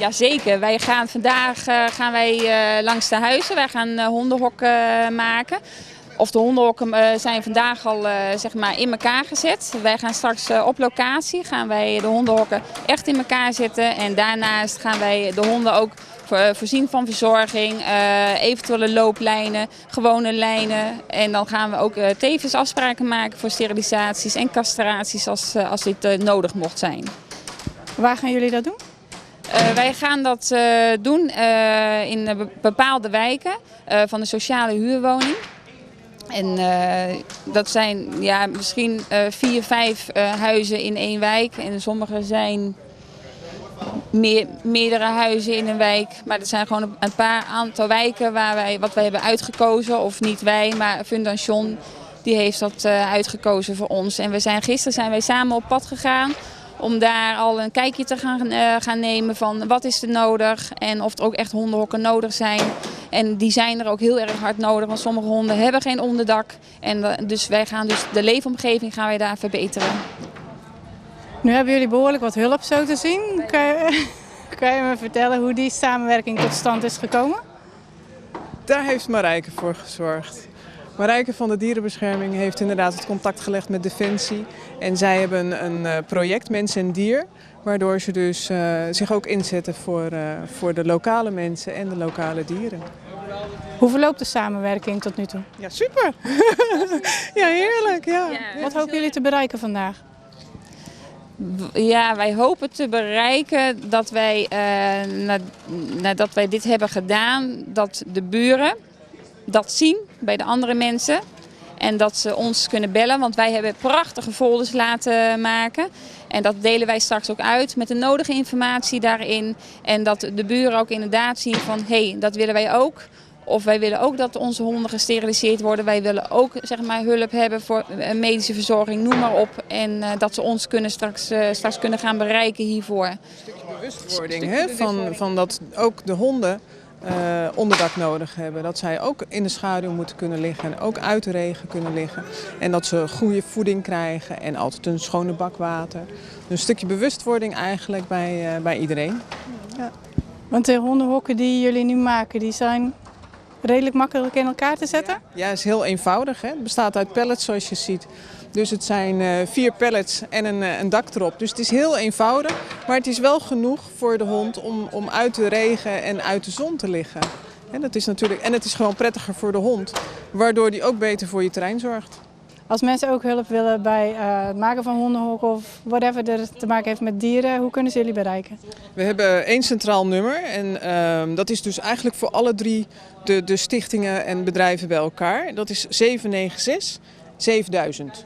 Jazeker, wij gaan vandaag langs de huizen. Wij gaan hondenhokken maken. Of de hondenhokken zijn vandaag al zeg maar in elkaar gezet. Wij gaan straks op locatie gaan wij de hondenhokken echt in elkaar zetten. En daarnaast gaan wij de honden ook voorzien van verzorging, eventuele looplijnen, gewone lijnen. En dan gaan we ook tevens afspraken maken voor sterilisaties en castraties als dit nodig mocht zijn. Waar gaan jullie dat doen? Wij gaan dat doen in bepaalde wijken van de sociale huurwoning. En dat zijn misschien 4, 5 huizen in één wijk. En sommige zijn meerdere huizen in een wijk. Maar er zijn gewoon een aantal wijken wat wij hebben uitgekozen. Of niet wij, maar Fundation die heeft dat uitgekozen voor ons. En gisteren zijn wij samen op pad gegaan om daar al een kijkje te gaan nemen van wat is er nodig en of er ook echt hondenhokken nodig zijn. En die zijn er ook heel erg hard nodig, want sommige honden hebben geen onderdak. En dus wij gaan de leefomgeving gaan wij daar verbeteren. Nu hebben jullie behoorlijk wat hulp zo te zien. Kan je me vertellen hoe die samenwerking tot stand is gekomen? Daar heeft Marijke voor gezorgd. Marijke van de Dierenbescherming heeft inderdaad het contact gelegd met Defensie. En zij hebben een project, Mens en Dier, waardoor ze dus zich ook inzetten voor de lokale mensen en de lokale dieren. Hoe verloopt de samenwerking tot nu toe? Ja, super! Ja, heerlijk! Ja. Wat hopen jullie te bereiken vandaag? Ja, wij hopen te bereiken dat wij, nadat wij dit hebben gedaan, dat de buren dat zien bij de andere mensen. En dat ze ons kunnen bellen, want wij hebben prachtige folders laten maken. En dat delen wij straks ook uit met de nodige informatie daarin. En dat de buren ook inderdaad zien van, hé, dat willen wij ook. Of wij willen ook dat onze honden gesteriliseerd worden. Wij willen ook zeg maar, hulp hebben voor medische verzorging, noem maar op. En dat ze ons straks kunnen gaan bereiken hiervoor. Een stukje bewustwording van dat ook de honden onderdak nodig hebben. Dat zij ook in de schaduw moeten kunnen liggen en ook uit de regen kunnen liggen. En dat ze goede voeding krijgen en altijd een schone bak water. Een stukje bewustwording eigenlijk bij iedereen. Ja. Want de hondenhokken die jullie nu maken, die zijn redelijk makkelijk in elkaar te zetten? Ja, het is heel eenvoudig. Hè? Het bestaat uit pallets zoals je ziet. Dus het zijn 4 pallets en een dak erop. Dus het is heel eenvoudig, maar het is wel genoeg voor de hond om uit de regen en uit de zon te liggen. En het is gewoon prettiger voor de hond, waardoor die ook beter voor je terrein zorgt. Als mensen ook hulp willen bij het maken van hondenhokken of whatever er te maken heeft met dieren, hoe kunnen ze jullie bereiken? We hebben 1 centraal nummer en dat is dus eigenlijk voor alle 3 de stichtingen en bedrijven bij elkaar. Dat is 796 7000.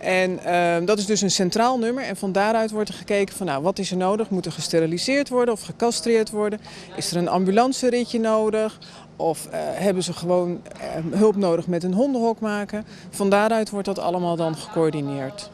En dat is dus een centraal nummer en van daaruit wordt er gekeken van nou, wat is er nodig? Moet er gesteriliseerd worden of gecastreerd worden? Is er een ambulanceritje nodig? Of hebben ze gewoon hulp nodig met een hondenhok maken? Van daaruit wordt dat allemaal dan gecoördineerd.